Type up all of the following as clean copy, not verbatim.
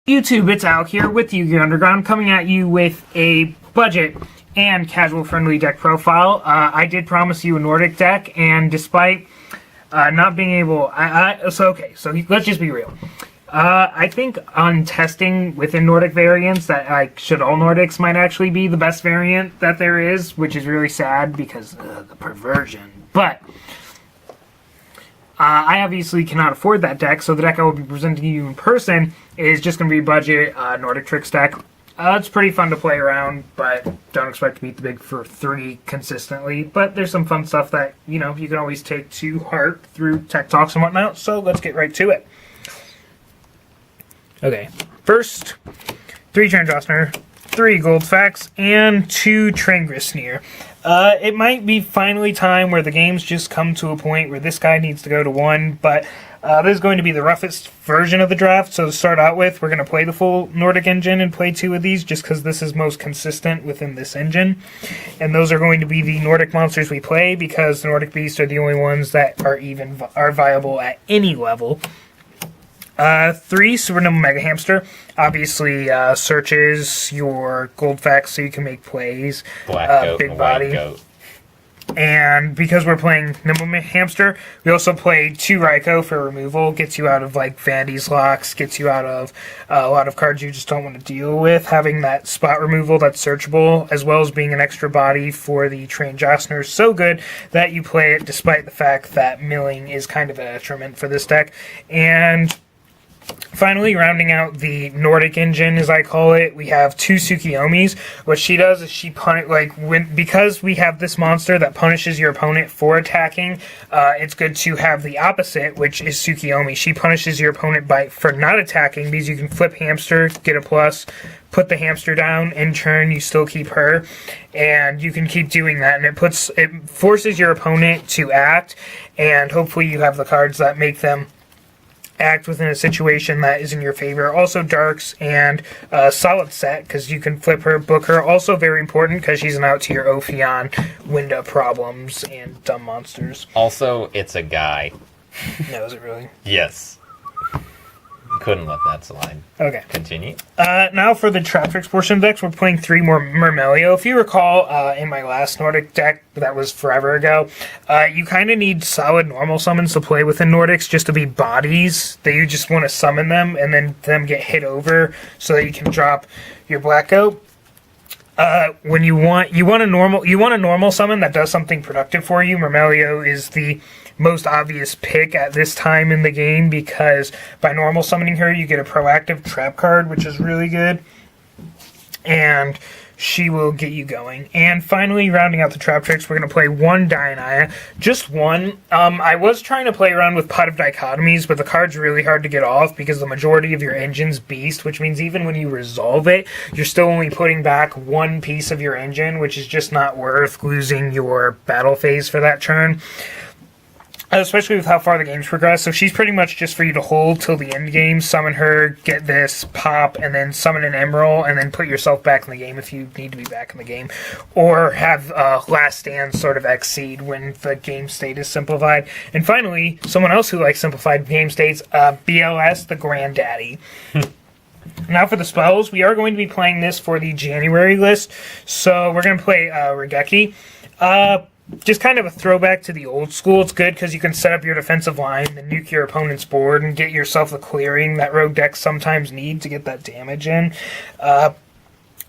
YouTube, it's Al here with Yu-Gi-Oh! Underground, coming at you with a budget and casual-friendly deck profile. I did promise you a Nordic deck, and despite not being able... so let's just be real. I think on testing within Nordic variants that should all Nordics might actually be the best variant that there is, which is really sad because the perversion. But... I obviously cannot afford that deck, so the deck I will be presenting you in person is just going to be budget Nordic Tricks deck. It's pretty fun to play around, but don't expect to beat the big for 3 consistently. But there's some fun stuff that, you can always take to heart through tech talks and whatnot, so let's get right to it. Okay, first, 3 Transjostner, 3 Goldfax, and 2 Traptrix. It might be finally time where the games just come to a point where this guy needs to go to 1, but this is going to be the roughest version of the draft, so to start out with, we're going to play the full Nordic engine and play 2 of these, just because this is most consistent within this engine, and those are going to be the Nordic monsters we play, because the Nordic Beasts are the only ones that are viable at any level. 3 Supernova Mega Hamster obviously searches your Goldfax so you can make plays. Black goat, big and body. white goat. And because we're playing Nimble Hamster, we also play 2 Raikou for removal. Gets you out of Vandy's locks, gets you out of a lot of cards you just don't want to deal with. Having that spot removal that's searchable, as well as being an extra body for the Transjostner, is so good that you play it despite the fact that milling is kind of a detriment for this deck. And finally, rounding out the Nordic engine, as I call it, we have 2 Tsukiyomis. What she does is because we have this monster that punishes your opponent for attacking, it's good to have the opposite, which is Tsukiyomi. She punishes your opponent for not attacking, because you can flip hamster, get a plus, put the hamster down, in turn you still keep her, and you can keep doing that, and it forces your opponent to act, and hopefully you have the cards that make them act within a situation that is in your favor. Also darks and solid set, because you can flip her, book her. Also very important because she's an out to your Ophion, window problems, and dumb monsters. Also, it's a guy. No, is it really? Yes. Couldn't let that slide. Okay. Continue. Now for the Traptrix portion of decks, we're playing 3 more Mermelio. If you recall, in my last Nordic deck, that was forever ago, you kind of need solid normal summons to play within Nordics just to be bodies that you just want to summon them and then them get hit over so that you can drop your Black Goat. When you want a normal summon that does something productive for you, Mermelio is the most obvious pick at this time in the game, because by normal summoning her, you get a proactive trap card, which is really good, and she will get you going. And finally, rounding out the Traptrix, we're going to play 1 Dianaya. Just 1. I was trying to play around with Pot of Dichotomies, but the card's really hard to get off because the majority of your engine's Beast, which means even when you resolve it, you're still only putting back 1 piece of your engine, which is just not worth losing your battle phase for that turn. Especially with how far the game's progressed, so she's pretty much just for you to hold till the end game, summon her, get this, pop, and then summon an Emerald, and then put yourself back in the game if you need to be back in the game. Or have Last Stand sort of exceed when the game state is simplified. And finally, someone else who likes simplified game states, BLS, the Granddaddy. Now for the spells, we are going to be playing this for the January list, so we're going to play Regeki. Just kind of a throwback to the old school. It's good because you can set up your defensive line and nuke your opponent's board and get yourself the clearing that rogue decks sometimes need to get that damage in.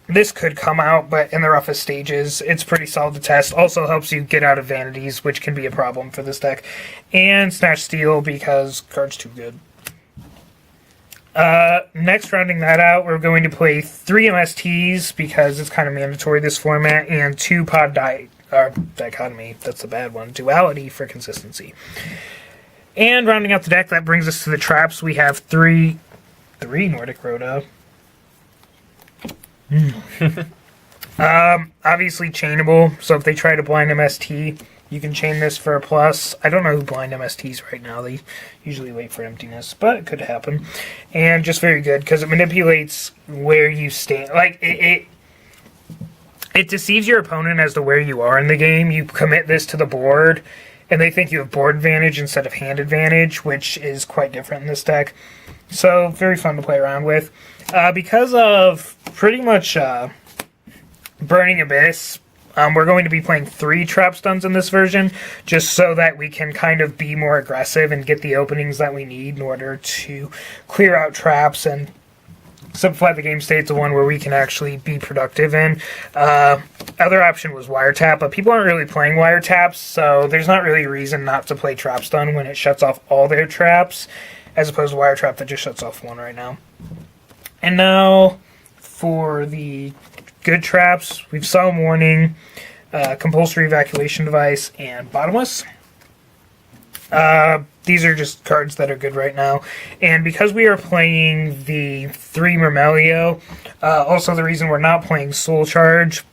This could come out, but in the roughest stages, it's pretty solid to test. Also helps you get out of vanities, which can be a problem for this deck. And Snatch Steal, because card's too good. Next, rounding that out, we're going to play 3 MSTs, because it's kind of mandatory this format, and 2 Pod Dichotomy, that's the bad one. Duality for consistency. And rounding out the deck, that brings us to the traps. We have 3 Nordic Rhoda. Obviously chainable, so if they try to blind MST, you can chain this for a plus. I don't know who blind MSTs right now. They usually wait for emptiness, but it could happen. And just very good, because it manipulates where you stand. It deceives your opponent as to where you are in the game. You commit this to the board, and they think you have board advantage instead of hand advantage, which is quite different in this deck. So, very fun to play around with. Because of pretty much Burning Abyss, we're going to be playing 3 trap stuns in this version, just so that we can kind of be more aggressive and get the openings that we need in order to clear out traps and simplify the game state to one where we can actually be productive in. Other option was wiretap, but people aren't really playing wiretaps, so there's not really a reason not to play trap stun when it shuts off all their traps, as opposed to wiretrap that just shuts off one right now. And now for the good traps, we've Solemn Warning, Compulsory Evacuation Device, and Bottomless. These are just cards that are good right now. And because we are playing the 3 Myrmelio, also the reason we're not playing Soul Charge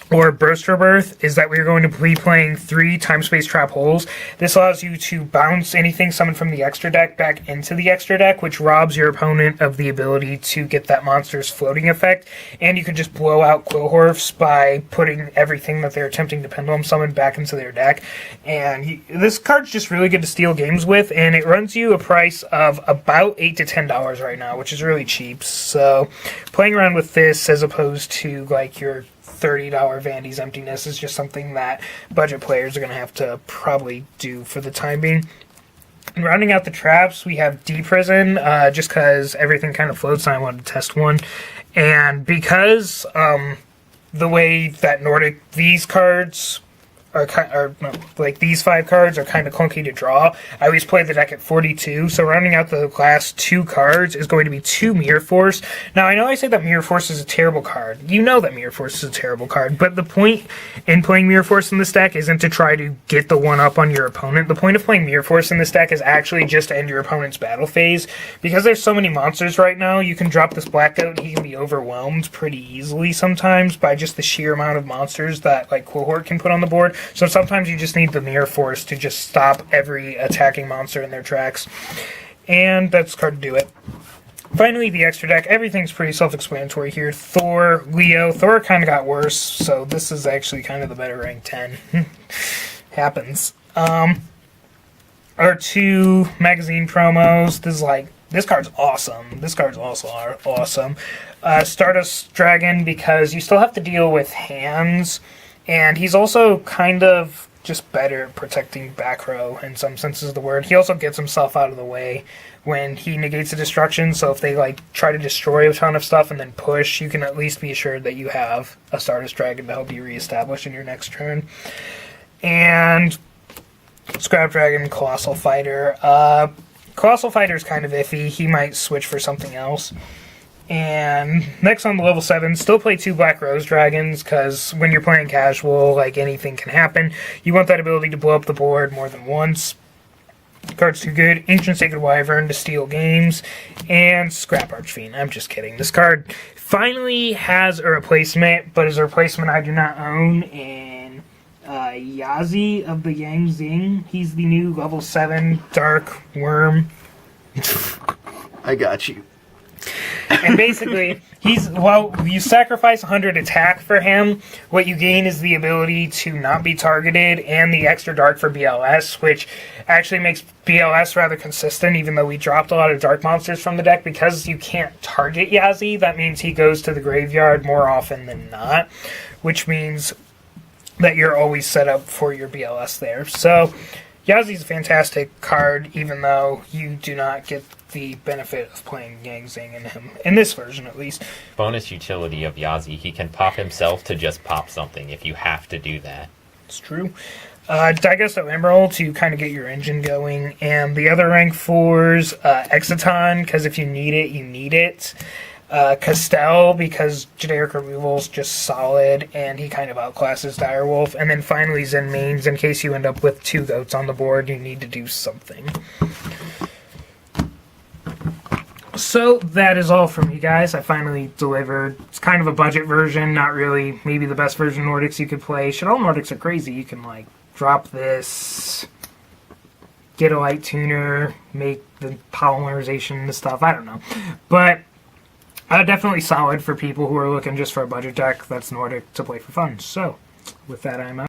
or Burst Rebirth is that we're going to be playing 3 Time-Space Trap Holes. This allows you to bounce anything summoned from the extra deck back into the extra deck, which robs your opponent of the ability to get that monster's floating effect. And you can just blow out Quillhorfs by putting everything that they're attempting to Pendulum Summon back into their deck. And this card's just really good to steal games with, and it runs you a price of about $8 to $10 right now, which is really cheap. So playing around with this as opposed to like your $30 Vandy's Emptiness is just something that budget players are going to have to probably do for the time being. And rounding out the traps, we have D-Prison, just because everything kind of floats and I wanted to test one. And because the way that Nordic, these cards like these 5 cards are kind of clunky to draw, I always play the deck at 42, so rounding out the last 2 cards is going to be 2 Mirror Force. Now, I know I say that Mirror Force is a terrible card. You know that Mirror Force is a terrible card, but the point in playing Mirror Force in this deck isn't to try to get the 1-up on your opponent. The point of playing Mirror Force in this deck is actually just to end your opponent's battle phase. Because there's so many monsters right now, you can drop this Black Goat and he can be overwhelmed pretty easily sometimes by just the sheer amount of monsters that like Quillhort can put on the board. So sometimes you just need the Mirror Force to just stop every attacking monster in their tracks. And that's the card to do it. Finally, the extra deck. Everything's pretty self-explanatory here. Thor, Leo. Thor kind of got worse, so this is actually kind of the better rank 10. Happens. Our 2 magazine promos. This card's awesome. This card's also awesome. Stardust Dragon, because you still have to deal with hands. And he's also kind of just better at protecting back row in some senses of the word. He also gets himself out of the way when he negates a destruction, so if they like try to destroy a ton of stuff and then push, you can at least be assured that you have a Stardust Dragon to help you reestablish in your next turn. And Scrap Dragon, Colossal Fighter. Colossal Fighter is kind of iffy. He might switch for something else. And next on the level 7, still play 2 Black Rose Dragons, because when you're playing casual, like anything can happen. You want that ability to blow up the board more than once. Card's too good. Ancient Sacred Wyvern to steal games. And Scrap Archfiend. I'm just kidding. This card finally has a replacement, but is a replacement I do not own in Yazi of the Yang Zing. He's the new level 7 Dark Worm. I got you. And basically, you sacrifice 100 attack for him, what you gain is the ability to not be targeted and the extra dark for BLS, which actually makes BLS rather consistent, even though we dropped a lot of dark monsters from the deck. Because you can't target Yazi, that means he goes to the graveyard more often than not, which means that you're always set up for your BLS there. So, Yazi's a fantastic card, even though you do not get the benefit of playing Yang Zing in him, in this version at least. Bonus utility of Yazi, he can pop himself to just pop something if you have to do that. It's true. Digesto Emerald to kind of get your engine going, and the other rank 4s, Exiton, because if you need it, you need it. Castell, because generic removal is just solid, and he kind of outclasses Direwolf. And then finally Zen Mains, in case you end up with 2 goats on the board, you need to do something. So that is all from you guys. I finally delivered. It's kind of a budget version, not really maybe the best version of Nordics you could play. All Nordics are crazy. You can like drop this, get a light tuner, make the polymerization and stuff. I don't know. But definitely solid for people who are looking just for a budget deck that's Nordic to play for fun. So with that, I'm out.